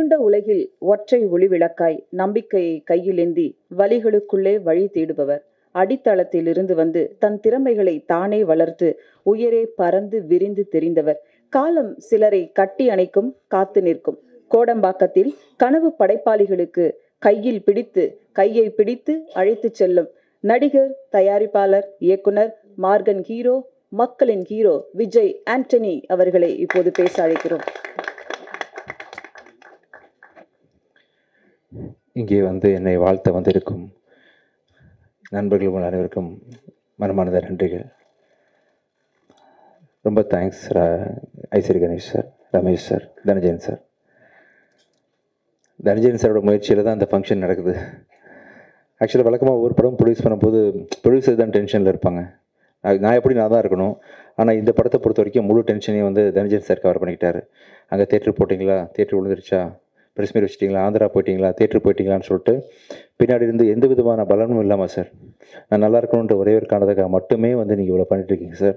இருண்ட உலகில் ஒற்றை ஒளி விளக்காய் நம்பிக்கையை கையிலேந்தி வலிகளுக்குள்ளே வழி தேடுபவர். அடித்தளத்தில் இருந்து வந்து தன் திறமைகளை தானே வளர்த்து உயரே பறந்து விரிந்து தெரிந்தவர். காலம் சிலரை கட்டி அணைக்கும், காத்து நிற்கும். கோடம்பாக்கத்தில் கனவு படைப்பாளிகளுக்கு கையை பிடித்து அழைத்து செல்லும் நடிகர், தயாரிப்பாளர், இயக்குனர், மார்கன் ஹீரோ, மக்களின் ஹீரோ விஜய் ஆண்டனி அவர்களை இப்போது பேச அழைக்கிறோம். இங்கே வந்து என்னை வாழ்த்த வந்திருக்கும் நண்பர்கள் அனைவருக்கும் மனமார்ந்த நன்றிகள். ரொம்ப thanks Ishari Ganesh sir, Ramesh sir, Dhananjayan sir. Dhananjayan சாரோட முயற்சியில் தான் அந்த ஃபங்க்ஷன் நடக்குது. ஆக்சுவலாக வழக்கமாக ஒவ்வொரு படம் ப்ரொடியூஸ் பண்ணும்போது ப்ரொடியூசர் தான் டென்ஷனில் இருப்பாங்க. நான் தான் இருக்கணும். ஆனால் இந்த படத்தை பொறுத்த வரைக்கும் முழு டென்ஷனையும் வந்து தனஞ்சயன் சார் கவர் பண்ணிக்கிட்டாரு. அங்கே தேட்டர் போட்டிங்களா, தேட்டர் விழுந்துருச்சா, ப்ரெஸ் மீட் வச்சிட்டிங்களா, ஆந்திரா போயிட்டீங்களா, தேட்டர் போயிட்டீங்களான்னு சொல்லிட்டு பின்னாடி இருந்து எந்த விதமான பலனும் இல்லாமல் சார், நான் நல்லா இருக்கணுன்ற ஒரே ஒரு காரணத்துக்காக மட்டுமே வந்து நீங்கள் இவ்வளோ பண்ணிட்டுருக்கீங்க சார்.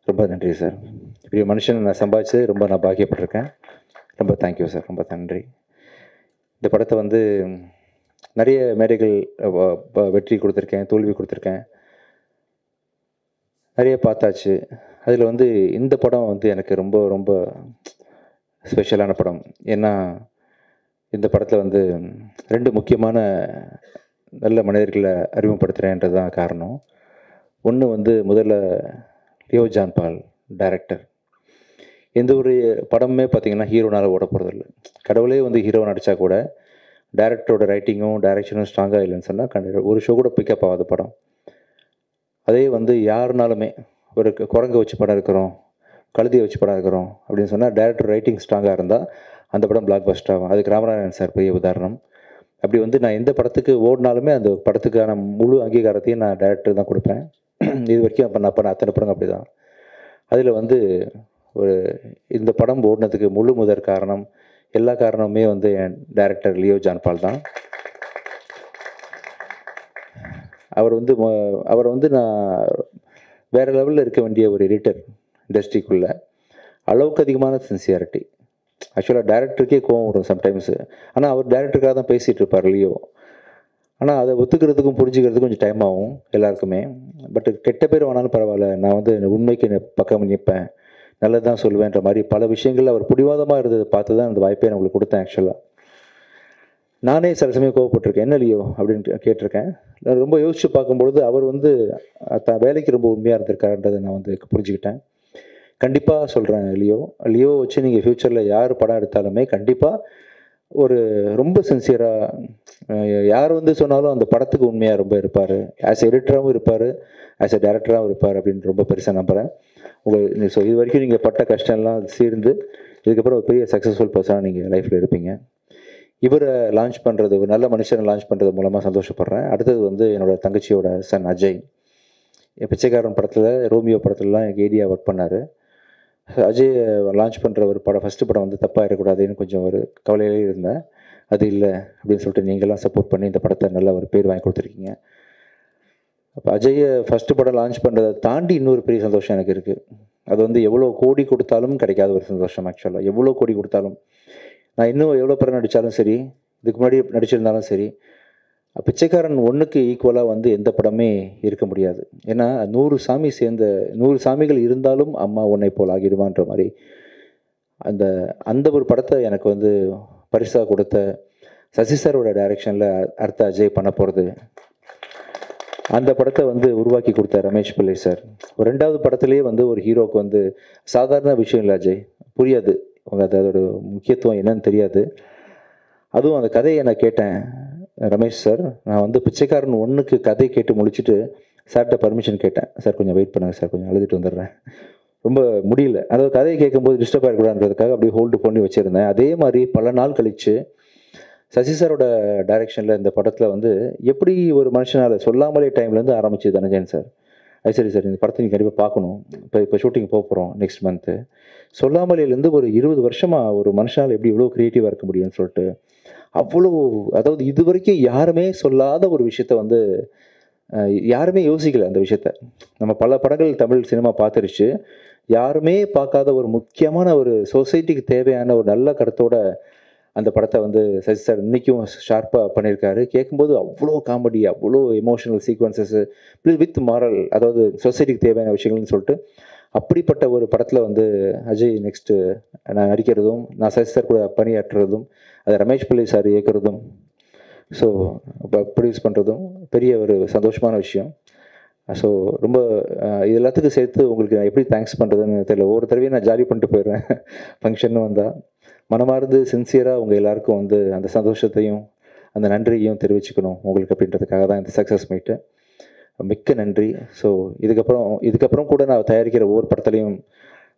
ரொம்ப நன்றி சார். இப்படி மனுஷனை நான் சம்பாதிச்சு நான் பாக்கியப்பட்டிருக்கேன். ரொம்ப தேங்க்யூ சார், ரொம்ப நன்றி. இந்த படத்தை வந்து நிறைய மேடைகள் வெற்றி கொடுத்துருக்கேன், தோல்வி கொடுத்துருக்கேன், நிறைய பார்த்தாச்சு. அதில் வந்து இந்த படம் வந்து எனக்கு ரொம்ப ரொம்ப ஸ்பெஷலான படம். ஏன்னா இந்த படத்தில் வந்து 2 முக்கியமான நல்ல மனிதர்களை அறிமுகப்படுத்துகிறேன்றது தான் காரணம். ஒன்று வந்து முதல்ல லியோ ஜான் பால் டைரக்டர். எந்த ஒரு படமுமே பார்த்திங்கன்னா ஹீரோனால் ஓட போகிறதில்ல. கடவுளே வந்து ஹீரோ நடித்தா கூட டைரக்டரோட ரைட்டிங்கும் டைரக்ஷனும் ஸ்ட்ராங்காக இல்லைன்னு சொன்னால் ஒரு ஷோ கூட பிக்கப் ஆகாத படம். அதே வந்து யாருனாலுமே ஒரு குரங்கை வச்சு படம் இருக்கிறோம், கழுதியை வச்சு படம் இருக்கிறோம் அப்படின்னு சொன்னால் டைரக்டர் ரைட்டிங் ஸ்ட்ராங்காக இருந்தால் அந்த படம் பிளாக் பஸ்டர் ஆகும். அதுக்கு ராமநாதன் சார் பெரிய உதாரணம். அப்படி வந்து நான் எந்த படத்துக்கு ஓடினாலுமே அந்த படத்துக்கான முழு அங்கீகாரத்தையும் நான் டைரக்டர் தான் கொடுப்பேன். இது வரைக்கும் நான் பண்ண அத்தனை படங்கள் அப்படி தான். அதில் வந்து இந்த படம் ஓடினதுக்கு முழு முதற் காரணம், எல்லா காரணமுமே வந்து என் டைரக்டர் லியோ ஜான் பால் தான். அவர் வந்து நான் வேறு லெவலில் இருக்க வேண்டிய ஒரு எடிட்டர் இண்டஸ்ட்ரிக்குள்ளே. அளவுக்கு அதிகமான சின்சியாரிட்டி. ஆக்சுவலாக டைரக்டருக்கே கோவம் வரும் சம்டைம்ஸு. ஆனால் அவர் டைரக்டருக்காக தான் பேசிகிட்டு இருப்பார் லியோ. ஆனால் அதை ஒத்துக்கிறதுக்கும் புரிஞ்சுக்கிறதுக்கும் கொஞ்சம் டைம் ஆகும் எல்லாருக்குமே. பட் கெட்ட பேர் வேணாலும் பரவாயில்ல, நான் வந்து உண்மைக்கு பக்கம் நிற்பேன், நல்லது தான் சொல்லுவேன்ற மாதிரி பல விஷயங்கள் அவர் பிடிவாதமாக இருந்ததை பார்த்து தான் அந்த வாய்ப்பை நான் உங்களுக்கு கொடுத்தேன். ஆக்சுவலாக நானே சில சமயம் கோவப்பட்டிருக்கேன், என்ன லியோ அப்படின்னு கேட்டிருக்கேன். நான் ரொம்ப யோசித்து பார்க்கும்பொழுது அவர் வந்து வேலைக்கு ரொம்ப உண்மையாக இருந்திருக்காருன்றதை நான் வந்து புரிஞ்சுக்கிட்டேன். கண்டிப்பாக சொல்கிறேன், லியோ வச்சு நீங்கள் ஃப்யூச்சரில் யார் படம் எடுத்தாலுமே கண்டிப்பாக ஒரு ரொம்ப சின்சியராக, யார் வந்து சொன்னாலும் அந்த படத்துக்கு உண்மையாக ரொம்ப இருப்பார். ஆஸ் எடிட்டராகவும் இருப்பார், ஆஸ் எ டைரக்டராகவும் இருப்பார் அப்படின்னு ரொம்ப பெருசாக நம்புகிறேன். ஸோ இது வரைக்கும் நீங்கள் பட்ட கஷ்டம்லாம் சேர்ந்து இதுக்கப்புறம் ஒரு பெரிய சக்ஸஸ்ஃபுல் பர்சனாக நீங்கள் லைஃப்பில் இருப்பீங்க. இவரை லான்ச் பண்ணுறது, ஒரு நல்ல மனுஷனை லான்ச் பண்ணுறது மூலமாக சந்தோஷப்படுறேன். அடுத்தது வந்து என்னோடய தங்கச்சியோட சன் அஜய். பிச்சைக்காரன் படத்தில், ரோமியோ படத்துலலாம் எனக்கு ஏடியா ஒர்க் பண்ணார். அஜய் லான்ச் பண்ணுற ஒரு படம், ஃபஸ்ட்டு படம் வந்து தப்பாக இருக்கக்கூடாதுன்னு கொஞ்சம் ஒரு கவலையிலே இருந்தேன். அது இல்லை அப்படின்னு சொல்லிட்டு நீங்கள்லாம் சப்போர்ட் பண்ணி இந்த படத்தை நல்ல ஒரு பேர் வாங்கி கொடுத்துருக்கீங்க. அப்போ அஜயை ஃபஸ்ட்டு படம் லான்ச் பண்ணுறதை தாண்டி இன்னொரு பெரிய சந்தோஷம் எனக்கு இருக்குது. அது வந்து எவ்வளோ கோடி கொடுத்தாலும் கிடைக்காத ஒரு சந்தோஷம். ஆக்சுவலாக எவ்வளோ கோடி கொடுத்தாலும், நான் இன்னும் எவ்வளோ படம் நடித்தாலும் சரி, இதுக்கு முன்னாடி நடிச்சிருந்தாலும் சரி, பிச்சைக்காரன் 1க்கு ஈக்குவலாக வந்து எந்த படமே இருக்க முடியாது. ஏன்னா 100 சாமிகள் இருந்தாலும் அம்மா உன்னை போல் ஆகிடுவான்ற மாதிரி அந்த ஒரு படத்தை எனக்கு வந்து பரிசாக கொடுத்த சசி சாரோட டைரக்ஷனில் அடுத்த அஜய் பண்ண போகிறது. அந்த படத்தை வந்து உருவாக்கி கொடுத்த ரமேஷ் பிள்ளை சார். ஒரு 2வது படத்துலேயே வந்து ஒரு ஹீரோவுக்கு வந்து சாதாரண விஷயம் இல்லை அஜய், புரியாது அதோட முக்கியத்துவம் என்னன்னு தெரியாது. அதுவும் அந்த கதையை நான் கேட்டேன் ரமேஷ் சார். நான் வந்து பிச்சைக்காரன் 1க்கு கதை கேட்டு முடிச்சுட்டு சார்கிட்ட பர்மிஷன் கேட்டேன். சார் கொஞ்சம் வெயிட் பண்ணுங்கள் சார், கொஞ்சம் அழுதுட்டு வந்துடுறேன், ரொம்ப முடியல. அதாவது கதையை கேட்கும்போது டிஸ்டர்ப் ஆகிடக்கூடாதுன்றதுக்காக அப்படியே ஹோல்டு பண்ணி வச்சுருந்தேன். அதே மாதிரி பல நாள் கழித்து சசி சாரோட டைரக்ஷனில் இந்த படத்தில் வந்து எப்படி ஒரு மனுஷனால் சொல்லாமலே டைம்லேருந்து ஆரம்பிச்சு தனஞ்சயன் சார், சரி சார் இந்த படத்தை நீங்கள் கண்டிப்பாக பார்க்கணும், இப்போ ஷூட்டிங் போகிறோம் நெக்ஸ்ட் மந்த்து, சொல்லாமலேருந்து ஒரு 20 வருஷமாக ஒரு மனுஷனால் எப்படி இவ்வளோ க்ரியேட்டிவாக இருக்க முடியும்னு சொல்லிட்டு அவ்வளோ, அதாவது இது வரைக்கும் யாருமே சொல்லாத ஒரு விஷயத்த வந்து யாருமே யோசிக்கலை. அந்த விஷயத்த நம்ம பல படங்கள் தமிழ் சினிமா பார்த்துருச்சு, யாருமே பார்க்காத ஒரு முக்கியமான ஒரு சொசைட்டிக்கு தேவையான ஒரு நல்ல கருத்தோட அந்த படத்தை வந்து சசி சார் இன்றைக்கும் ஷார்ப்பாக பண்ணியிருக்காரு. கேட்கும்போது அவ்வளோ காமெடி, அவ்வளோ எமோஷனல் சீக்வன்சஸ்ஸு வித் மாரல், அதாவது சொசைட்டிக்கு தேவையான விஷயங்கள்னு சொல்லிட்டு அப்படிப்பட்ட ஒரு படத்தில் வந்து அஜய் நெக்ஸ்ட்டு நான் நடிக்கிறதும், நான் சசி சார் கூட பணியாற்றுறதும், அதை ரமேஷ் பிள்ளை சார் இயக்குறதும், ஸோ இப்போ ப்ரொடியூஸ் பண்ணுறதும் பெரிய ஒரு சந்தோஷமான விஷயம். ஸோ ரொம்ப இது எல்லாத்துக்கும் சேர்த்து உங்களுக்கு நான் எப்படி தேங்க்ஸ் பண்ணுறதுன்னு தெரியல. ஒவ்வொரு தடவையும் நான் ஜாலி பண்ணிட்டு போயிடுறேன் ஃபங்க்ஷன்னு வந்தால். மனமார்ந்து சின்சியராக உங்கள் எல்லாருக்கும் வந்து அந்த சந்தோஷத்தையும் அந்த நன்றியையும் தெரிவிச்சுக்கணும் உங்களுக்கு அப்படின்றதுக்காக தான் இந்த சக்ஸஸ் மீட்டு. மிக்க நன்றி. ஸோ இதுக்கப்புறம் கூட நான் தயாரிக்கிற ஒவ்வொரு படத்துலையும்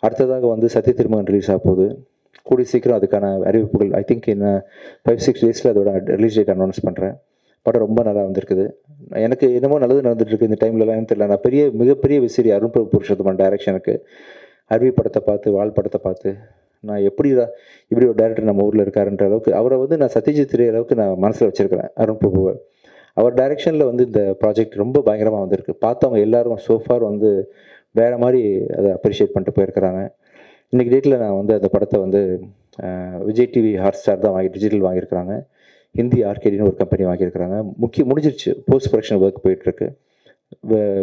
அடுத்ததாக வந்து சத்திய திருமகன் ரிலீஸ் ஆக போகுது. கூடி சீக்கிரம் அதுக்கான அறிவிப்புகள் ஐ திங்க் இன்னும் 5-6 டேஸில் அதோட ரிலீஸ் டேட் அனௌன்ஸ் பண்ணுறேன். படம் ரொம்ப நல்லா வந்திருக்குது. எனக்கு என்னமோ நல்லது நடந்துட்டுருக்கு இந்த டைம்லலாம் தெரியல. நான் மிகப்பெரிய விசிறி அருண் பிரபு புருஷோத்தமன் டைரக்ஷனுக்கு அருவி படத்தை பார்த்து, வால் படத்தை பார்த்து, நான் இப்படி ஒரு டேரக்டர் நம்ம ஊரில் இருக்காருன்ற அளவுக்கு அவரை வந்து நான் சத்யஜித் ரே அளவுக்கு நான் மனசில் வச்சுருக்கிறேன் அருண் பிரபுவை. அவர் டைரெக்ஷனில் வந்து இந்த ப்ராஜெக்ட் ரொம்ப பயங்கரமாக வந்திருக்கு. பார்த்தவங்க எல்லாரும் சோஃபார் வந்து வேறு மாதிரி அதை அப்ரிஷியேட் பண்ணிட்டு போயிருக்கிறாங்க. இன்றைக்கி டேட்டில் நான் வந்து அந்த படத்தை வந்து விஜய் டிவி ஹாட்ஸ்டார் தான் டிஜிட்டல் வாங்கியிருக்கிறாங்க. ஹிந்தி ஆர்கேடின்னு ஒரு கம்பெனி வாங்கியிருக்கிறாங்க. முடிஞ்சிருச்சு, போஸ்ட் ப்ரொடக்ஷன் ஒர்க் போயிட்டுருக்கு.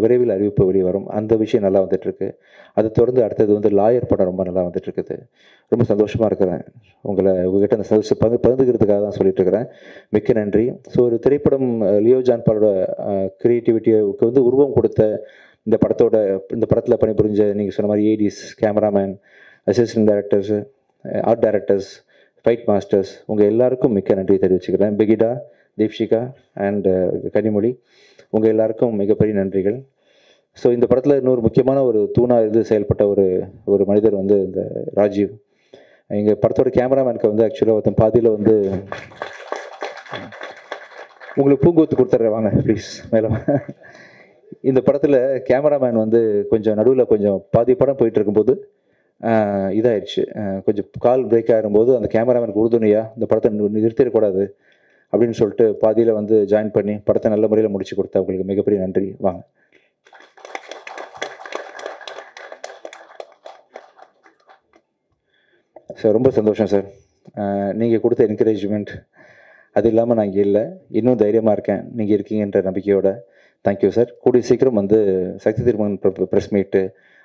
விரைவில் அறிவிப்பு வெளியே வரும். அந்த விஷயம் நல்லா வந்துட்டுருக்கு. அதை தொடர்ந்து அடுத்தது வந்து லாயர் படம் ரொம்ப நல்லா வந்துட்டுருக்குது. ரொம்ப சந்தோஷமாக இருக்கிறேன். உங்கள்கிட்ட அந்த சர்வீஸ் பகிர்ந்துக்கிறதுக்காக தான் சொல்லிட்டு இருக்கிறேன். மிக்க நன்றி. ஸோ ஒரு திரைப்படம் லியோ ஜான் பாலோட கிரியேட்டிவிட்டிக்கு வந்து உருவம் கொடுத்த இந்த படத்தில் பணிபுரிஞ்ச நீங்கள் சொன்ன மாதிரி ADs, cameraman, assistant directors, art directors, fight masters, உங்கள் எல்லாருக்கும் மிக்க நன்றி தெரிவிச்சுக்கிறேன். பிகிடா, தீப்ஷிகா அண்ட் கனிமொழி, உங்கள் எல்லாருக்கும் மிகப்பெரிய நன்றிகள். ஸோ இந்த படத்தில் இன்னொரு முக்கியமான ஒரு தூணாக செயல்பட்ட ஒரு மனிதர் வந்து இந்த ராஜீவ். எங்கள் படத்தோட கேமராமேனுக்கு வந்து ஆக்சுவலாக ஒருத்தன் பாதியில் வந்து உங்களுக்கு பூங்கொத்து கொடுத்துட்றேன் வாங்க ப்ளீஸ் மேலே. இந்த படத்தில் கேமராமேன் வந்து கொஞ்சம் நடுவில் கொஞ்சம் பாதி படம் போயிட்டு இருக்கும்போது இதாகிடுச்சு. கொஞ்சம் கால் பிரேக் ஆகும்போது அந்த கேமராமேனுக்கு உறுதுணையாக இந்த படத்தை நிறுத்திடக்கூடாது அப்படின்னு சொல்லிட்டு பாதியில் வந்து ஜாயின் பண்ணி படத்தை நல்ல முறையில் முடிச்சு கொடுத்தா உங்களுக்கு மிகப்பெரிய நன்றி. வாங்க. சார் ரொம்ப சந்தோஷம் சார். நீங்கள் கொடுத்த என்கரேஜ்மெண்ட் அது இல்லாமல் நான் இங்கே இல்லை, இன்னும் தைரியமாக இருக்கேன் நீங்கள் இருக்கீங்கன்ற நம்பிக்கையோட. Thank you sir. கூடிய சீக்கிரம் வந்து சக்தி திருமகன் ப்ரெஸ் மீட்டு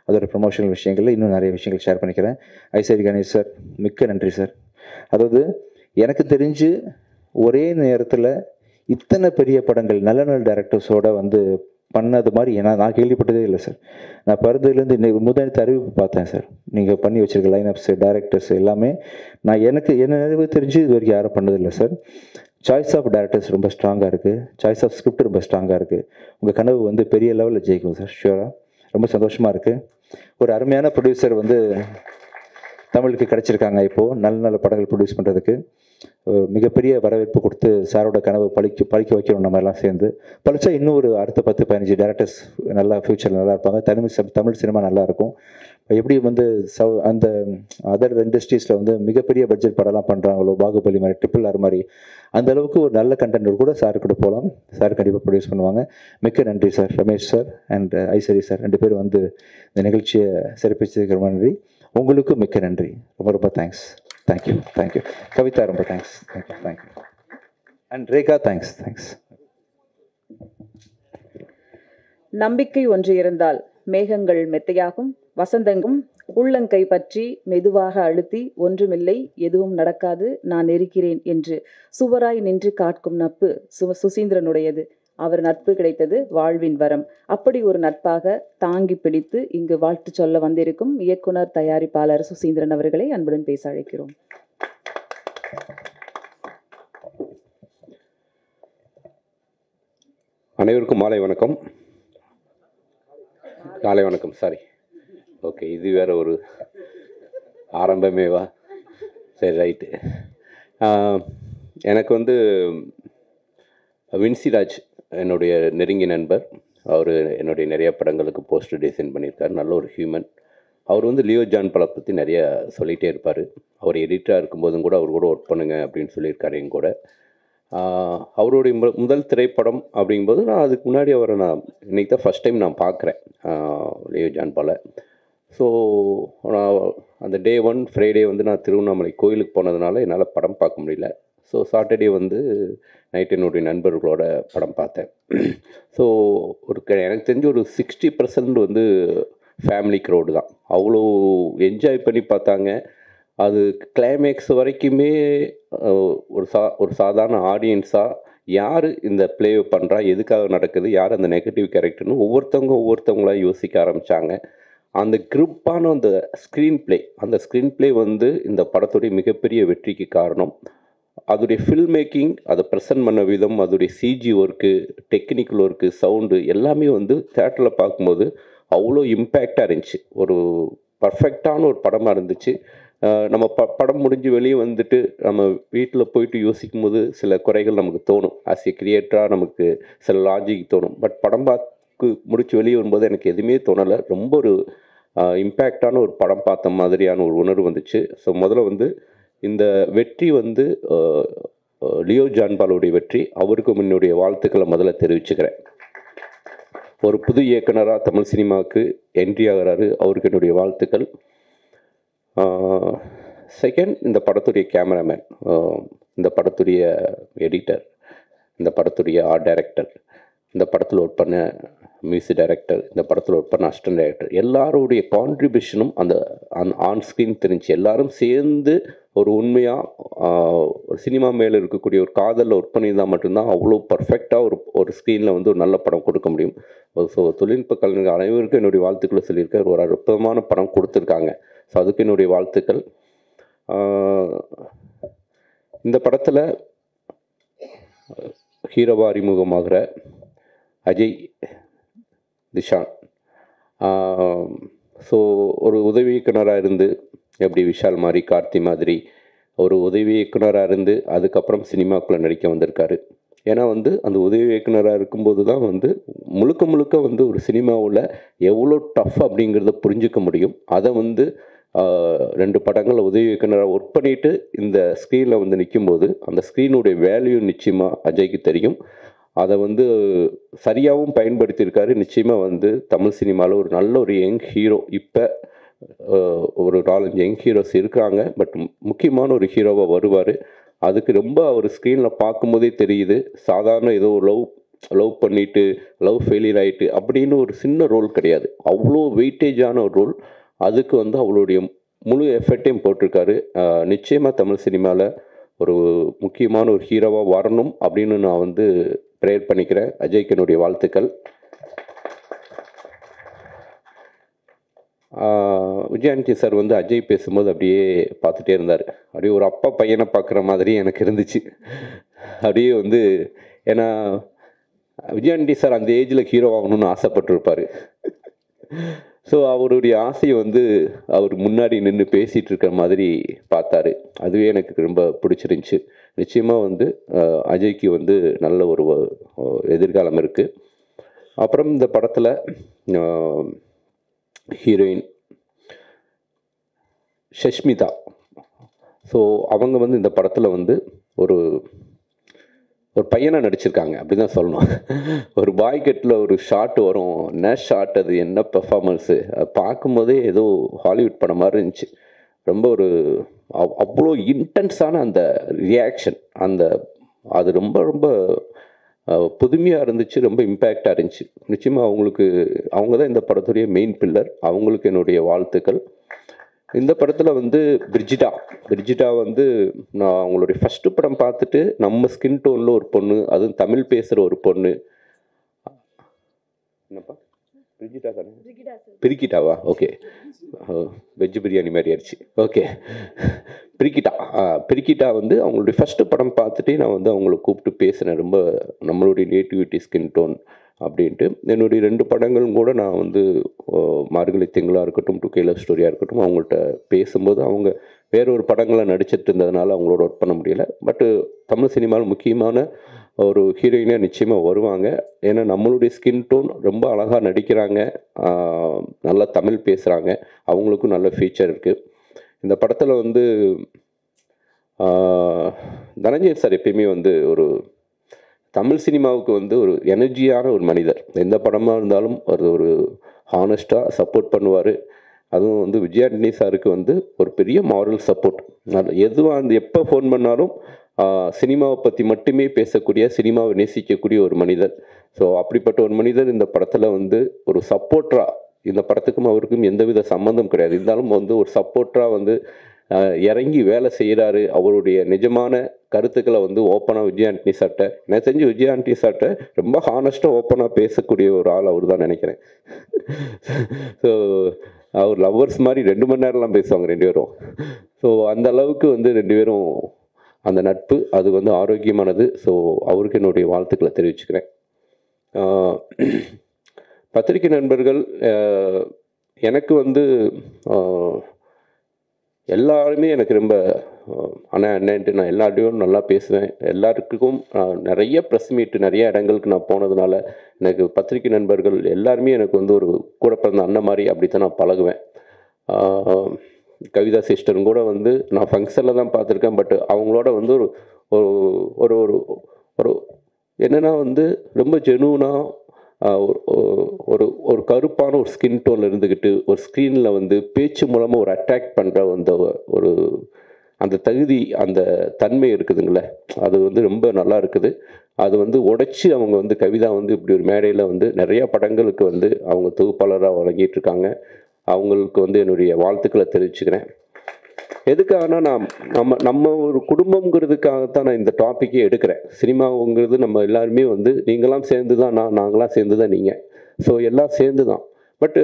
அதோட ப்ரொமோஷனல் விஷயங்களில் இன்னும் நிறைய விஷயங்கள் ஷேர் பண்ணிக்கிறேன். ஐசரி கணேஷ் சார், மிக்க நன்றி சார். அதாவது எனக்கு தெரிஞ்சு ஒரே நேரத்தில் இத்தனை பெரிய படங்கள் நல்ல நல்ல டைரக்டர்ஸோடு வந்து பண்ணது மாதிரி நான் கேள்விப்பட்டதே இல்லை சார். நான் பிறந்ததுலேருந்து இன்னைக்கு முதல் அறிவிப்பு பார்த்தேன் சார். நீங்கள் பண்ணி வச்சுருக்க லைனப்ஸு, டைரக்டர்ஸ் எல்லாமே என்ன நிறைவு தெரிஞ்சு இது வரைக்கும் யாரும் பண்ணதில்லை சார். சாய்ஸ் ஆஃப் டைரக்டர்ஸ் ரொம்ப ஸ்ட்ராங்காக இருக்குது. சாய்ஸ் ஆஃப் ஸ்கிரிப்ட் ரொம்ப ஸ்ட்ராங்காக இருக்குது. உங்கள் கனவு வந்து பெரிய லெவலில் ஜெயிக்கும் சார், ஷியூராக. ரொம்ப சந்தோஷமாக இருக்குது. ஒரு அருமையான ப்ரொடியூசர் வந்து தமிழுக்கு கிடச்சிருக்காங்க. இப்போது நல்ல நல்ல படங்கள் ப்ரொடியூஸ் பண்ணுறதுக்கு மிகப்பெரிய வரவேற்பு கொடுத்து சாரோட கனவு பழிக்க வைக்கணும். நம்ம எல்லாம் சேர்ந்து பழிச்சா இன்னும் ஒரு அடுத்த 10-15 டேரக்டர்ஸ் நல்லா ஃப்யூச்சரில் நல்லா இருப்பாங்க. தமிழ் சினிமா நல்லாயிருக்கும். எப்படி வந்து அந்த அதர் இண்டஸ்ட்ரீஸில் வந்து மிகப்பெரிய பட்ஜெட் படம்லாம் பண்ணுறாங்களோ, பாகுபலி மாதிரி, RRR மாதிரி, அந்த அளவுக்கு ஒரு நல்ல கண்டென்ட் கூட சார் கூட போகலாம். சார் கண்டிப்பாக ப்ரொடியூஸ் பண்ணுவாங்க. மிக்க நன்றி sir. Ramesh sir and Ishari sir 2 பேரும் வந்து இந்த நிகழ்ச்சியை சிறப்பிச்சதுக்கு ரொம்ப நன்றி. உங்களுக்கும் மிக்க நன்றி. ரொம்ப ரொம்ப தேங்க்ஸ். தேங்க்யூ. கவிதா ரொம்ப thanks. Thank you. And Rekha thanks. நம்பிக்கை ஒன்று இருந்தால் மேகங்கள் மெத்தையாகும், வசந்தங்கும் உள்ளங்கை பற்றி மெதுவாக அழுத்தி ஒன்றுமில்லை, எதுவும் நடக்காது, நான் இருக்கிறேன் என்று சுவராய் நின்று காட்கும் நட்பு சுசீந்திரனுடையது. அவர் நட்பு கிடைத்தது வாழ்வின் வரம். அப்படி ஒரு நட்பாக தாங்கி பிடித்து இங்கு வாழ்த்து சொல்ல வந்திருக்கும் இயக்குனர் தயாரிப்பாளர் சுசீந்திரன் அவர்களை அன்புடன் பேச அழைக்கிறோம். அனைவருக்கும் மாலை வணக்கம். காலை வணக்கம், சாரி. ஓகே, இது வேற ஒரு ஆரம்பமேவா? சரி, ரைட்டு. எனக்கு வந்து வின்சிராஜ் என்னுடைய நெருங்கிய நண்பர். அவர் என்னுடைய நிறைய படங்களுக்கு போஸ்டர் டிசைன் பண்ணியிருக்கார். நல்ல ஒரு ஹியூமன். அவர் வந்து லியோ ஜான் பாலை பற்றி நிறைய சொல்லிகிட்டே இருப்பார். அவர் எடிட்டராக இருக்கும்போதும் கூட அவர் கூட ஒர்க் பண்ணுங்க அப்படின்னு சொல்லியிருக்காரு என் கூட. அவருடைய முதல் திரைப்படம் அப்படிங்கும்போது நான் அதுக்கு முன்னாடி அவரை இன்றைக்கி தான் ஃபஸ்ட் டைம் நான் பார்க்குறேன் லியோ ஜான் பாலை. ஸோ நான் அந்த டே 1 ஃப்ரைடே வந்து நான் திருவண்ணாமலை கோயிலுக்கு போனதுனால என்னால் படம் பார்க்க முடியல. ஸோ சாட்டர்டே வந்து நைட் என்னுடைய நண்பர்களோட படம் பார்த்தேன். ஸோ எனக்கு தெரிஞ்சு ஒரு 60% வந்து ஃபேமிலி க்ரௌடு தான். அவ்வளோ என்ஜாய் பண்ணி பார்த்தாங்க. அது கிளைமேக்ஸ் வரைக்குமே ஒரு சாதாரண ஆடியன்ஸாக யார் இந்த ப்ளே பண்ணுறா, எதுக்காக நடக்குது, யார் அந்த நெகட்டிவ் கேரக்டர்னு ஒவ்வொருத்தவங்களா யோசிக்க ஆரம்பித்தாங்க. அந்த கிரிப்பான அந்த ஸ்க்ரீன் ப்ளே வந்து இந்த படத்துடைய மிகப்பெரிய வெற்றிக்கு காரணம். அதோடைய ஃபில்ம் மேக்கிங், அதை ப்ரெசென்ட் பண்ண விதம், அதோடைய CG work, technical work, sound எல்லாமே வந்து தேட்டரில் பார்க்கும்போது அவ்வளோ இம்பேக்டாக இருந்துச்சு. ஒரு பர்ஃபெக்டான ஒரு படமாக இருந்துச்சு. நம்ம படம் முடிஞ்சு வெளியே வந்துட்டு நம்ம வீட்டில் போயிட்டு யோசிக்கும் போது சில குறைகள் நமக்கு தோணும். ஆஸ் ஏ கிரியேட்டராக நமக்கு சில லாஜிக் தோணும். பட் படம் பார்த்து முடிச்சு வெளியே வரும்போது எனக்கு எதுவுமே தோணலை. ரொம்ப ஒரு இம்பேக்டான ஒரு படம் பார்த்த மாதிரியான ஒரு உணர்வு வந்துச்சு. ஸோ முதல்ல வந்து இந்த வெற்றி வந்து லியோ ஜான் பாலுடைய வெற்றி. அவருக்கு என்னுடைய வாழ்த்துக்களை முதல்ல தெரிவிச்சுக்கிறேன். ஒரு புது இயக்குனராக தமிழ் சினிமாவுக்கு என்ட்ரி ஆகிறாரு, அவருக்கு என்னுடைய வாழ்த்துக்கள். செகண்ட், இந்த படத்துடைய கேமராமேன், இந்த படத்துடைய எடிட்டர், இந்த படத்துடைய ஆர்ட் டைரக்டர், இந்த படத்தில் ஒர்க் பண்ண மியூசிக் டைரக்டர், இந்த படத்தில் ஒர்க் பண்ண அசிஸ்டன்ட் டைரக்டர், எல்லாருடைய கான்ட்ரிபியூஷனும் அந்த ஆன் ஸ்க்ரீன் தெரிஞ்சு எல்லாரும் சேர்ந்து ஒரு உண்மையாக ஒரு சினிமா மேலே இருக்கக்கூடிய ஒரு காதலில் ஒர்க் பண்ணியிருந்தால் மட்டும்தான் அவ்வளோ பர்ஃபெக்டாக ஒரு ஸ்க்ரீனில் வந்து ஒரு நல்ல படம் கொடுக்க முடியும். ஸோ தொழில்நுட்ப கலைஞர்கள் அனைவருக்கும் என்னுடைய வாழ்த்துக்களை சொல்லியிருக்காரு. ஒரு அற்புதமான படம் கொடுத்துருக்காங்க. ஸோ அதுக்கு என்னுடைய வாழ்த்துக்கள். இந்த படத்தில் ஹீரோவாக அறிமுகமாகிற அஜய் திஷான், ஸோ ஒரு உதவி இயக்குனராக இருந்து எப்படி விஷால் மாதிரி, கார்த்தி மாதிரி ஒரு உதவி இயக்குனராக இருந்து அதுக்கப்புறம் சினிமாக்குள்ளே நடிக்க வந்திருக்காரு. ஏன்னா வந்து அந்த உதவி இயக்குனராக இருக்கும்போது தான் வந்து முழுக்க வந்து ஒரு சினிமாவில் எவ்வளோ டஃப் அப்படிங்கிறத புரிஞ்சிக்க முடியும். அதை வந்து 2 படங்களில் உதவி இயக்குனராக ஒர்க் பண்ணிவிட்டு இந்த ஸ்க்ரீனில் வந்து நிற்கும்போது அந்த ஸ்க்ரீனுடைய வேல்யூ நிச்சயமாக அஜய்க்கு தெரியும். அதை வந்து சரியாகவும் பயன்படுத்தியிருக்காரு. நிச்சயமாக வந்து தமிழ் சினிமாவில் ஒரு நல்ல ஒரு யங் ஹீரோ, இப்போ ஒரு 4-5 யங் ஹீரோஸ் இருக்கிறாங்க. பட் முக்கியமான ஒரு ஹீரோவாக வருவார். அதுக்கு ரொம்ப அவர் ஸ்க்ரீனில் பார்க்கும்போதே தெரியுது. சாதாரண ஏதோ லவ் பண்ணிவிட்டு லவ் ஃபெயிலியர் ஆகிட்டு அப்படின்னு ஒரு சின்ன ரோல் கிடையாது. அவ்வளோ வெயிட்டேஜான ஒரு ரோல். அதுக்கு வந்து அவளுடைய முழு எஃபர்ட்டையும் போட்டிருக்காரு. நிச்சயமாக தமிழ் சினிமாவில் ஒரு முக்கியமான ஒரு ஹீரோவாக வரணும் அப்படின்னு நான் வந்து ப்ரேயர் பண்ணிக்கிறேன். அஜய்க்கு என்னுடைய வாழ்த்துக்கள். விஜயாண்டி சார் வந்து அஜய் பேசும்போது அப்படியே பார்த்துட்டே இருந்தார். அப்படியே ஒரு அப்பா பையனை பார்க்குற மாதிரி எனக்கு இருந்துச்சு. அப்படியே வந்து ஏன்னா விஜயாண்டி சார் அந்த ஏஜில் ஹீரோ ஆகணும்னு ஆசைப்பட்டிருப்பார். ஸோ அவருடைய ஆசையை வந்து அவர் முன்னாடி நின்று பேசிகிட்டு இருக்கிற மாதிரி பார்த்தாரு. அதுவே எனக்கு ரொம்ப பிடிச்சிருந்துச்சு. நிச்சயமாக வந்து அஜய்க்கு வந்து நல்ல ஒரு எதிர்காலம் இருக்குது. அப்புறம் இந்த படத்தில் ஹீரோயின் ஷஷ்மிதா, ஸோ அவங்க வந்து இந்த படத்தில் வந்து ஒரு பையனாக நடிச்சிருக்காங்க அப்படி தான் சொல்லணும். ஒரு பாய்கட்டில் ஒரு ஷாட் வரும், என்ன ஷாட் அது, என்ன பெர்ஃபார்மன்ஸு, அது பார்க்கும்போதே ஏதோ ஹாலிவுட் படம் மாதிரி இருந்துச்சு. ரொம்ப ஒரு அவ்வளோ இன்டென்ஸான அந்த ரியாக்ஷன், அது ரொம்ப புதுமையாக இருந்துச்சு, ரொம்ப இம்பேக்டாக இருந்துச்சு. நிச்சயமாக அவங்க தான் இந்த படத்துடைய மெயின் பில்லர். அவங்களுக்கு என்னுடைய வாழ்த்துக்கள். இந்த படத்தில் வந்து பிரிஜிட்டா வந்து நான் அவங்களுடைய ஃபஸ்ட்டு படம் பார்த்துட்டு நம்ம ஸ்கின் டோனில் ஒரு பொண்ணு, அதுவும் தமிழ் பேசுகிற ஒரு பொண்ணு. என்னப்பா பிரிஜிட்டா தானே? பிரிக்கிட்டாவா? ஓகே, வெஜ் பிரியாணி மாதிரி ஆயிடுச்சு. ஓகே, பிரிக்கிட்டா வந்து அவங்களுடைய ஃபஸ்ட்டு படம் பார்த்துட்டே நான் வந்து அவங்கள கூப்பிட்டு பேசினேன். ரொம்ப நம்மளுடைய நேட்டிவிட்டி ஸ்கின் டோன் அப்படின்ட்டு. என்னுடைய 2 படங்களும் கூட நான் வந்து மார்கழி திங்களாக இருக்கட்டும், டு கேலர் ஸ்டோரியாக இருக்கட்டும், அவங்கள்ட்ட பேசும்போது அவங்க வேற ஒரு படங்களை நடிச்சிட்டு இருந்ததுனால அவங்களோட ஒர்க் பண்ண முடியல. பட்டு தமிழ் சினிமாவில் முக்கியமான ஒரு ஹீரோயினாக நிச்சயமாக வருவாங்க. ஏன்னா நம்மளுடைய ஸ்கின் டோன், ரொம்ப அழகாக நடிக்கிறாங்க, நல்லா தமிழ் பேசுகிறாங்க, அவங்களுக்கும் நல்ல ஃபீச்சர் இருக்குது. இந்த படத்தில் வந்து தனஞ்சயன் சார் எப்பயுமே வந்து ஒரு தமிழ் சினிமாவுக்கு வந்து ஒரு எனர்ஜியான ஒரு மனிதர். எந்த படமாக இருந்தாலும் அது ஒரு ஹானஸ்ட்டாக சப்போர்ட் பண்ணுவார். அதுவும் வந்து விஜய் ஆண்டனி சாருக்கு வந்து ஒரு பெரிய மாரல் சப்போர்ட். எதுவாக அந்த எப்போ ஃபோன் பண்ணாலும் சினிமாவை பற்றி மட்டுமே பேசக்கூடிய, சினிமாவை நேசிக்கக்கூடிய ஒரு மனிதர். ஸோ அப்படிப்பட்ட ஒரு மனிதர் இந்த படத்தில் வந்து ஒரு சப்போர்ட்டராக, இந்த படத்துக்கும் அவருக்கும் எந்தவித சம்மந்தம் கிடையாது, இருந்தாலும் வந்து ஒரு சப்போர்ட்டராக வந்து இறங்கி வேலை செய்கிறாரு. அவருடைய நிஜமான கருத்துக்களை வந்து ஓப்பனாக விஜய் ஆண்டனி சார்ட்ட, எனக்கு தெரிஞ்சு விஜய் ஆண்டனி சார்ட்ட ரொம்ப ஹானஸ்ட்டாக ஓப்பனாக பேசக்கூடிய ஒரு ஆள் அவர் தான் நினைக்கிறேன். ஸோ அவர் லவ்வர்ஸ் மாதிரி 2 மணி நேரம்லாம் பேசுவாங்க 2 பேரும். ஸோ அந்த அளவுக்கு வந்து 2 பேரும் அந்த நட்பு அது வந்து ஆரோக்கியமானது. ஸோ அவருக்கு என்னுடைய வாழ்த்துக்களை தெரிவிச்சுக்கிறேன். பத்திரிகை நண்பர்கள், எனக்கு வந்து எல்லாருமே எனக்கு ரொம்ப அண்ணன்ட்டு நான் எல்லார்டையும் நல்லா பேசுவேன். எல்லாருக்கும் நிறைய ப்ரெஸ் மீட்டு நிறைய இடங்களுக்கு நான் போனதுனால எனக்கு பத்திரிகை நண்பர்கள் எல்லாருமே எனக்கு வந்து ஒரு கூட பிறந்த அண்ணன் மாதிரி அப்படித்தான் நான் பழகுவேன். கவிதா சிஸ்டரும் கூட வந்து நான் ஃபங்க்ஷனில் தான் பார்த்துருக்கேன். பட் அவங்களோட வந்து ஒரு ஒரு ஒரு ஒரு என்னென்னா வந்து ரொம்ப ஜெனூனாக ஒரு ஒரு கருப்பான ஒரு ஸ்கின் டோனில் இருந்துக்கிட்டு ஒரு ஸ்க்ரீனில் வந்து பேச்சு மூலமாக ஒரு அட்ராக்ட் பண்ணுற அந்த ஒரு அந்த தகுதி, அந்த தன்மை இருக்குதுங்களே, அது வந்து ரொம்ப நல்லா இருக்குது. அது வந்து உடைச்சி அவங்க வந்து கவிதா வந்து இப்படி ஒரு மேடையில் வந்து நிறையா படங்களுக்கு வந்து அவங்க தொகுப்பாளராக வழங்கிட்டு இருக்காங்க. அவங்களுக்கு வந்து என்னுடைய வாழ்த்துக்களை தெரிவிச்சுக்கிறேன். எதுக்காகனா நம்ம ஒரு குடும்பங்கிறதுக்காகத்தான் நான் இந்த டாப்பிக்கே எடுக்கிறேன். சினிமாங்கிறது நம்ம எல்லாருமே வந்து நீங்களாம் சேர்ந்து தான் நாங்களாம் சேர்ந்து தான் நீங்கள், ஸோ எல்லாம் சேர்ந்து தான். பட்டு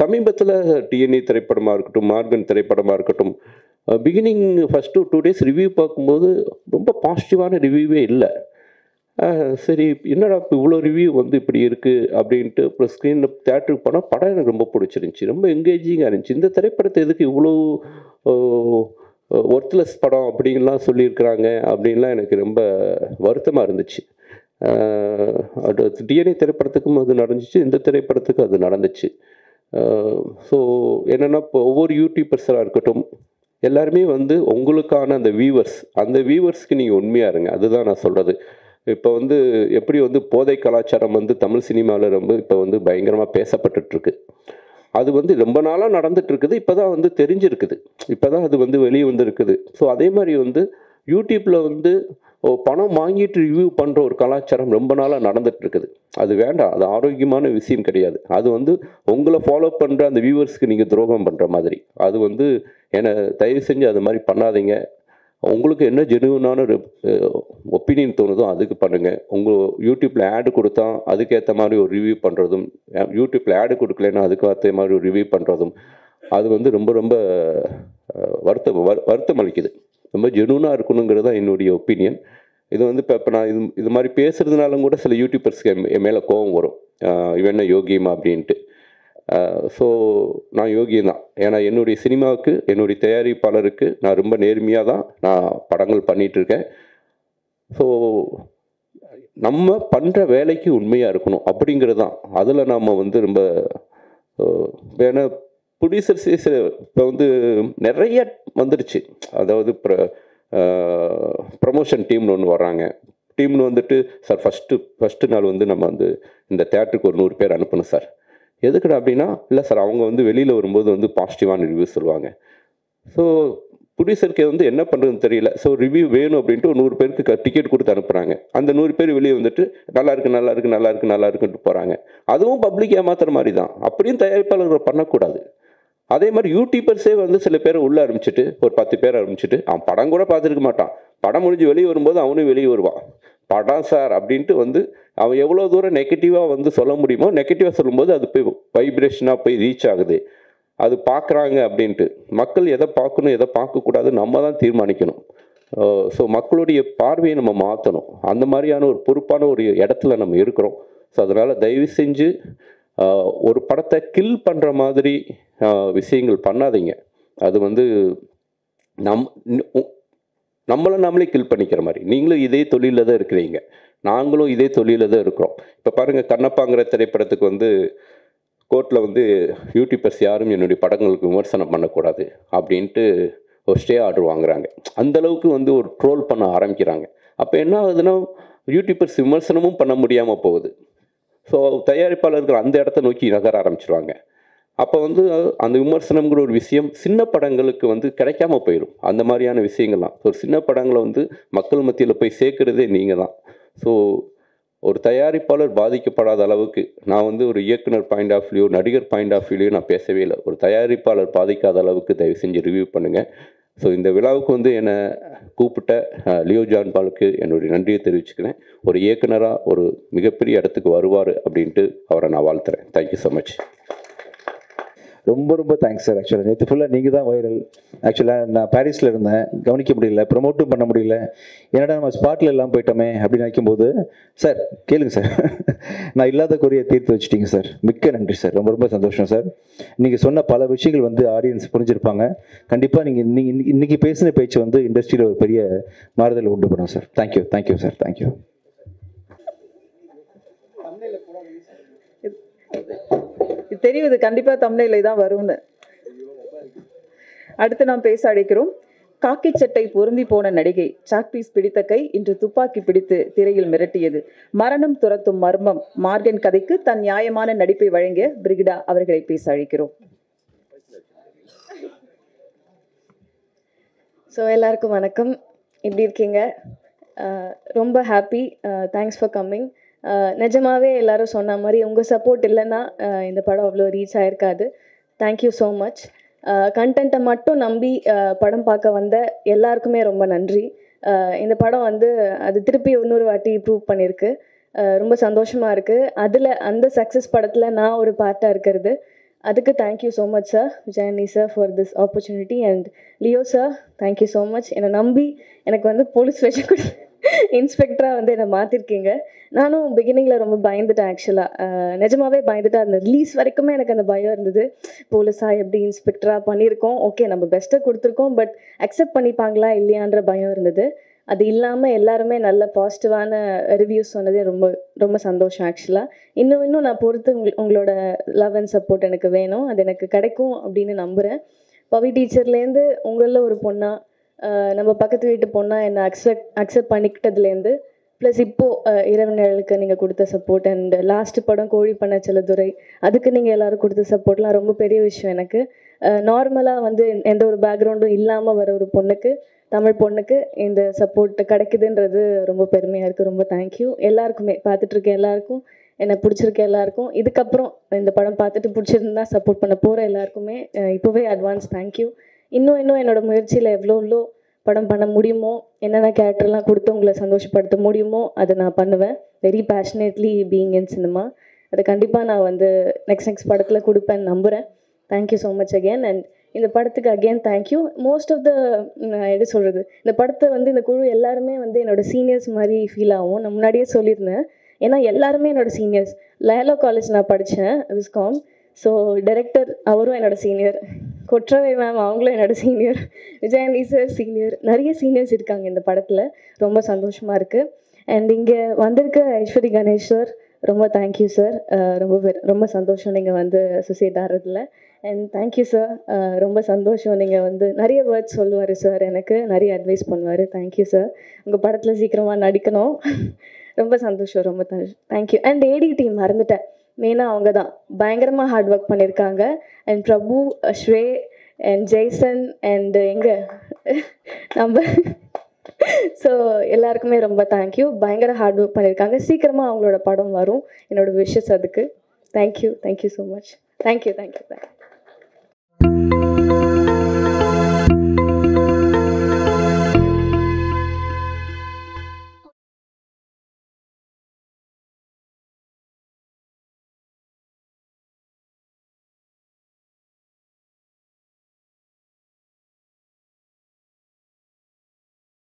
சமீபத்தில் டிஎன்ஏ திரைப்படமாக இருக்கட்டும், மார்கன் திரைப்படமாக இருக்கட்டும், பிகினிங் ஃபஸ்ட்டு 2 days ரிவ்யூ பார்க்கும்போது ரொம்ப பாசிட்டிவான ரிவ்யூவே இல்லை. சரி என்னடா இப்போ இவ்வளோ ரிவ்யூ வந்து இப்படி இருக்குது அப்படின்ட்டு அப்புறம் ஸ்க்ரீனில் தேட்டருக்கு போனால் படம் எனக்கு ரொம்ப பிடிச்சிருந்துச்சி, ரொம்ப என்கேஜிங்காக இருந்துச்சு. இந்த திரைப்படத்தை எதுக்கு இவ்வளோ ஒர்த்லெஸ் படம் அப்படின்லாம் சொல்லியிருக்கிறாங்க அப்படின்லாம் எனக்கு ரொம்ப வருத்தமாக இருந்துச்சு. அது டிஎன்ஏ திரைப்படத்துக்கும் அது நடந்துச்சு, இந்த திரைப்படத்துக்கும் அது நடந்துச்சு. ஸோ என்னென்னா இப்போ ஒவ்வொரு யூடியூபர்ஸாக இருக்கட்டும் எல்லாருமே வந்து உங்களுக்கான அந்த வியூவர்ஸ்க்கு நீங்கள் உண்மையாக இருங்க, அதுதான் நான் சொல்கிறது. இப்போ வந்து எப்படி வந்து போதை கலாச்சாரம் வந்து தமிழ் சினிமாவில் ரொம்ப இப்போ வந்து பயங்கரமாக பேசப்பட்டுருக்கு. அது வந்து ரொம்ப நாளாக நடந்துகிட்ருக்குது, இப்போ தான் வந்து தெரிஞ்சிருக்குது, இப்போ தான் அது வந்து வெளியே வந்துருக்குது. ஸோ அதே மாதிரி வந்து யூடியூப்பில் வந்து பணம் வாங்கிட்டு ரிவ்யூ பண்ணுற ஒரு கலாச்சாரம் ரொம்ப நாளாக நடந்துகிட்ருக்குது. அது வேண்டாம், அது ஆரோக்கியமான விஷயம் கிடையாது. அது வந்து உங்களை ஃபாலோ பண்ணுற அந்த வியூவர்ஸ்க்கு நீங்கள் துரோகம் பண்ணுற மாதிரி. அது வந்து என்னை தயவு செஞ்சு அது மாதிரி பண்ணாதீங்க. உங்களுக்கு என்ன ஜெனுவனான ஒரு ஒப்பீனியன் தோணுதோ அதுக்கு பண்ணுங்கள். உங்கள் யூடியூப்பில் ஆடு கொடுத்தா அதுக்கேற்ற மாதிரி ஒரு ரிவ்யூ பண்ணுறதும், யூடியூப்பில் ஆடு கொடுக்கலன்னா அதுக்கேற்ற மாதிரி ஒரு ரிவ்யூ பண்ணுறதும் அது வந்து ரொம்ப ரொம்ப வருத்தம் அளிக்குது. ரொம்ப ஜெனுவனாக இருக்கணுங்கிறது தான் என்னுடைய ஒப்பீனியன். இது வந்து இப்போ நான் இது மாதிரி பேசுகிறதுனாலும் கூட சில யூடியூபர்ஸ்க்கு என் மேலே கோபம் வரும், இவன் என்ன யோகியமா அப்படின்ட்டு. ஸோ நான் யோகியம் தான். ஏன்னா என்னுடைய சினிமாவுக்கு, என்னுடைய தயாரிப்பாளருக்கு நான் ரொம்ப நேர்மையாக தான் நான் படங்கள் பண்ணிகிட்ருக்கேன். ஸோ நம்ம பண்ணுற வேலைக்கு உண்மையாக இருக்கணும் அப்படிங்கிறது தான். அதில் நாம் வந்து ரொம்ப ஏன்னா ப்ரொடியூசர்ஸே இப்போ வந்து நிறைய வந்துடுச்சு. அதாவது ப்ரமோஷன் டீம்னு ஒன்று வர்றாங்க. டீம்னு வந்துட்டு சார் ஃபஸ்ட்டு நாள் வந்து நம்ம வந்து இந்த தேட்டருக்கு ஒரு 100 பேர் அனுப்பணும் சார். எதுக்குடா அப்படின்னா, இல்லை சார் அவங்க வந்து வெளியில் வரும்போது வந்து பாசிட்டிவான ரிவ்யூ சொல்லுவாங்க. ஸோ ப்ரொடியூசருக்கு வந்து என்ன பண்ணுறதுன்னு தெரியல. ஸோ ரிவ்யூ வேணும் அப்படின்ட்டு ஒரு 100 பேருக்கு டிக்கெட் கொடுத்து அனுப்புகிறாங்க. அந்த 100 பேர் வெளியே வந்துட்டு நல்லா இருக்குன்ட்டு போகிறாங்க. அதுவும் பப்ளிக் ஏமாத்துற மாதிரி தான். அப்படியும் தயாரிப்பாளர்கள் பண்ணக்கூடாது. அதே மாதிரி யூடியூபர்ஸே வந்து சில பேரை உள்ளே ஆரம்பிச்சுட்டு ஒரு 10 பேர் ஆரம்பிச்சுட்டு அவன் படம் கூட பார்த்துருக்க மாட்டான், படம் முடிஞ்சு வெளியே வரும்போது அவனும் வெளியே வருவான், படம் சார் அப்படின்ட்டு வந்து அவன் எவ்வளோ தூரம் நெகட்டிவாக வந்து சொல்ல முடியுமோ நெகட்டிவாக சொல்லும்போது அது போய் வைப்ரேஷனாக போய் ரீச் ஆகுது. அது பார்க்குறாங்க அப்படின்ட்டு. மக்கள் எதை பார்க்கணும் எதை பார்க்கக்கூடாது நம்ம தான் தீர்மானிக்கணும். ஸோ மக்களுடைய பார்வையை நம்ம மாற்றணும். அந்த மாதிரியான ஒரு பொறுப்பான ஒரு இடத்துல நம்ம இருக்கிறோம். ஸோ அதனால் தயவு செஞ்சு ஒரு படத்தை கில் பண்ணுற மாதிரி விஷயங்கள் பண்ணாதீங்க. அது வந்து நம்மளை நாமளே கில் பண்ணிக்கிற மாதிரி. நீங்களும் இதே தொழிலில் தான் இருக்கிறீங்க, நாங்களும் இதே தொழிலில் தான் இருக்கிறோம். இப்போ பாருங்கள், கண்ணப்பாங்கிற திரைப்படத்துக்கு வந்து கோர்ட்டில் வந்து யூடியூபர்ஸ் யாரும் என்னுடைய படங்களுக்கு விமர்சனம் பண்ணக்கூடாது அப்படின்ட்டு ஒரு ஸ்டே ஆர்டர் வாங்குறாங்க. அந்தளவுக்கு வந்து ஒரு ட்ரோல் பண்ண ஆரம்பிக்கிறாங்க. அப்போ என்ன ஆகுதுன்னா யூடியூபர்ஸ் விமர்சனமும் பண்ண முடியாமல் போகுது. ஸோ தயாரிப்பாளர்கள் அந்த இடத்த நோக்கி நகர ஆரம்பிச்சிருவாங்க. அப்போ வந்து அந்த விமர்சனம்ங்கிற ஒரு விஷயம் சின்ன படங்களுக்கு வந்து கிடைக்காம போயிடும். அந்த மாதிரியான விஷயங்கள்லாம் ஒரு சின்ன படங்களை வந்து மக்கள் மத்தியில் போய் சேர்க்குறதே நீங்கள் தான். ஸோ ஒரு தயாரிப்பாளர் பாதிக்கப்படாத அளவுக்கு நான் வந்து ஒரு இயக்குனர் பாயிண்ட் ஆஃப் வியூ, நடிகர் பாயிண்ட் ஆஃப் வியூலையும் நான் பேசவே இல்லை. ஒரு தயாரிப்பாளர் பாதிக்காத அளவுக்கு தயவு செஞ்சு ரிவ்யூ பண்ணுங்கள். ஸோ இந்த விழாவுக்கு வந்து என்னை கூப்பிட்ட லியோ ஜான் பாலுக்கு என்னுடைய நன்றியை தெரிவிச்சுக்கிறேன். ஒரு இயக்குனராக ஒரு மிகப்பெரிய இடத்துக்கு வருவார் அப்படின்ட்டு அவரை நான் வாழ்த்துறேன். Thank you so much. ரொம்ப ரொம்ப தேங்க்ஸ் சார். ஆக்சுவலாக நேற்று ஃபுல்லாக நீங்கள் தான் வைரல். ஆக்சுவலாக நான் பாரிஸில் இருந்தேன், கவனிக்க முடியல, ப்ரொமோட்டும் பண்ண முடியல. என்னடா நம்ம ஸ்பாட்டில் எல்லாம் போயிட்டோமே அப்படின்னு நினைக்கும்போது, சார் கேளுங்க சார், நான் இல்லாத குறையை தீர்த்து வச்சுட்டீங்க சார். மிக்க நன்றி சார். ரொம்ப ரொம்ப சந்தோஷம் சார். நீங்கள் சொன்ன பல விஷயங்கள் வந்து ஆடியன்ஸ் புரிஞ்சிருப்பாங்க. கண்டிப்பாக நீங்கள் இன்னைக்கு பேசின பேச்சு வந்து இண்டஸ்ட்ரியில் ஒரு பெரிய மாறுதல் உண்டு பண்ணும் sir. Thank you thank you sir. Thank you. தெரியுது கண்டிப்பா தமிழில தான் வரும்னு. அடுத்து நாம் பேச அழைக்கிறோம். காக்கி சட்டை பொருந்தி போன நடிகை, சாக்பீஸ் பிடித்த கை இன்று துப்பாக்கி பிடித்து திரையில் மிரட்டியது. மரணம் துரத்தும் மர்மம் மார்கன் கதைக்கு தன் நியாயமான நடிப்பை வழங்கிய பிரிகிடா அவர்களை பேச அழைக்கிறோம். ஸோ எல்லாருக்கும் வணக்கம். எப்படி இருக்கீங்க? ரொம்ப ஹாப்பி. Thanks for coming. நிஜமாகவே எல்லோரும் சொன்ன மாதிரி உங்கள் சப்போர்ட் இல்லைன்னா இந்த படம் அவ்வளோ ரீச் ஆகிருக்காது. Thank you so much. கண்டென்ட்டை மட்டும் நம்பி படம் பார்க்க வந்த எல்லாருக்குமே ரொம்ப நன்றி. இந்த படம் வந்து அது திருப்பி இன்னொரு வாட்டி ப்ரூவ் பண்ணியிருக்கு. ரொம்ப சந்தோஷமாக இருக்குது. அதில் அந்த சக்ஸஸ் படத்தில் நான் ஒரு பார்ட்டாக இருக்கிறது. அதுக்கு thank you so much sir, Vijayani sir, for this opportunity. And Leo sir, thank you so much. என்னை நம்பி எனக்கு வந்து போலீஸ் வேஷம் கூட இன்ஸ்பெக்டராக வந்து என்னை மாற்றிருக்கீங்க. நானும் பிகினிங்கில் ரொம்ப பயந்துட்டேன். ஆக்சுவலாக நிஜமாகவே பயந்துட்டேன். அந்த ரிலீஸ் வரைக்குமே எனக்கு அந்த பயம் இருந்தது. போலீஸாக எப்படி இன்ஸ்பெக்டராக பண்ணியிருக்கோம், ஓகே நம்ம பெஸ்ட்டை கொடுத்துருக்கோம், பட் அக்செப்ட் பண்ணிப்பாங்களா இல்லையான்ற பயம் இருந்தது. அது இல்லாமல் எல்லாருமே நல்ல பாசிட்டிவான ரிவ்யூஸ் சொன்னதே ரொம்ப ரொம்ப சந்தோஷம். ஆக்சுவலாக இன்னும் நான் பொறுத்து உங்களோட லவ் அண்ட் சப்போர்ட் எனக்கு வேணும். அது எனக்கு கிடைக்கும் அப்படின்னு நம்புகிறேன். பவி டீச்சர்லேருந்து உங்களில் ஒரு பொண்ணாக, நம்ம பக்கத்து வீட்டு பொண்ணாக என்னை அக்செப்ட் பண்ணிக்கிட்டதுலேருந்து, ப்ளஸ் இப்போது இரவு நிழலுக்கு நீங்கள் கொடுத்த சப்போர்ட், அண்ட் லாஸ்ட்டு படம் கோழி பண்ண செல்லதுரை, அதுக்கு நீங்கள் எல்லோரும் கொடுத்த சப்போர்ட்லாம் ரொம்ப பெரிய விஷயம் எனக்கு. நார்மலாக வந்து எந்த ஒரு பேக்ரவுண்டும் இல்லாமல் வர ஒரு பொண்ணுக்கு, தமிழ் பொண்ணுக்கு இந்த சப்போர்ட் கிடைக்குதுன்றது ரொம்ப பெருமையாக இருக்குது. ரொம்ப தேங்க்யூ எல்லாருக்குமே, பார்த்துட்ருக்க எல்லாருக்கும், என்னை பிடிச்சிருக்க எல்லாருக்கும், இதுக்கப்புறம் இந்த படம் பார்த்துட்டு பிடிச்சிருந்தா சப்போர்ட் பண்ண போகிற எல்லாருக்குமே இப்போவே அட்வான்ஸ் தேங்க்யூ. இன்னும் என்னோடய முயற்சியில் எவ்வளோ படம் பண்ண முடியுமோ, என்னென்ன கேரக்டர்லாம் கொடுத்து உங்களை சந்தோஷப்படுத்த முடியுமோ அதை நான் பண்ணுவேன். Very passionately being in cinema. அதை கண்டிப்பாக நான் வந்து நெக்ஸ்ட் படத்தில் கொடுப்பேன்னு நம்புகிறேன். Thank you so much again. And இந்த படத்துக்கு again thank you. Most of the எப்படி சொல்கிறது, இந்த படத்தை வந்து இந்த குழு எல்லாருமே வந்து என்னோடய சீனியர்ஸ் மாதிரி ஃபீல் ஆகும். நான் முன்னாடியே சொல்லியிருந்தேன். ஏன்னா எல்லாருமே என்னோடய சீனியர்ஸ். லயலா காலேஜ் நான் படித்தேன், விஸ்காம். ஸோ டைரக்டர் அவரும் என்னோடய சீனியர், கொற்றவை மேம் அவங்களும் என்னோடய சீனியர், விஜயனி சார் சீனியர், நிறைய சீனியர்ஸ் இருக்காங்க இந்த படத்தில். ரொம்ப சந்தோஷமாக இருக்குது. அண்ட் இங்கே வந்திருக்க ஐஸ்வரி கணேஷ் சார், ரொம்ப தேங்க்யூ சார். ரொம்ப சந்தோஷம் நீங்கள் வந்து அசோசியேட் ஆகிறதுல. அண்ட் தேங்க்யூ சார், ரொம்ப சந்தோஷம். நீங்கள் வந்து நிறைய வேர்ட்ஸ் சொல்லுவார் சார், எனக்கு நிறைய அட்வைஸ் பண்ணுவார். Thank you sir. உங்கள் படத்தில் சீக்கிரமாக நடிக்கணும். ரொம்ப சந்தோஷம். ரொம்ப தேங்க்யூ. அண்ட் ஏடி டீம் மறந்துட்டேன், மெயினாக அவங்க தான் பயங்கரமாக ஹார்ட் ஒர்க் பண்ணியிருக்காங்க. அண்ட் பிரபு, ஸ்ரே அண்ட் ஜெய்சன் அண்ட் எங்கே நம்ம ஸோ எல்லாருக்குமே ரொம்ப தேங்க்யூ. பயங்கர ஹார்ட் ஒர்க் பண்ணியிருக்காங்க. சீக்கிரமாக அவங்களோட படம் வரும். என்னோடய விஷஸ் அதுக்கு. Thank you so much. தேங்க்யூ.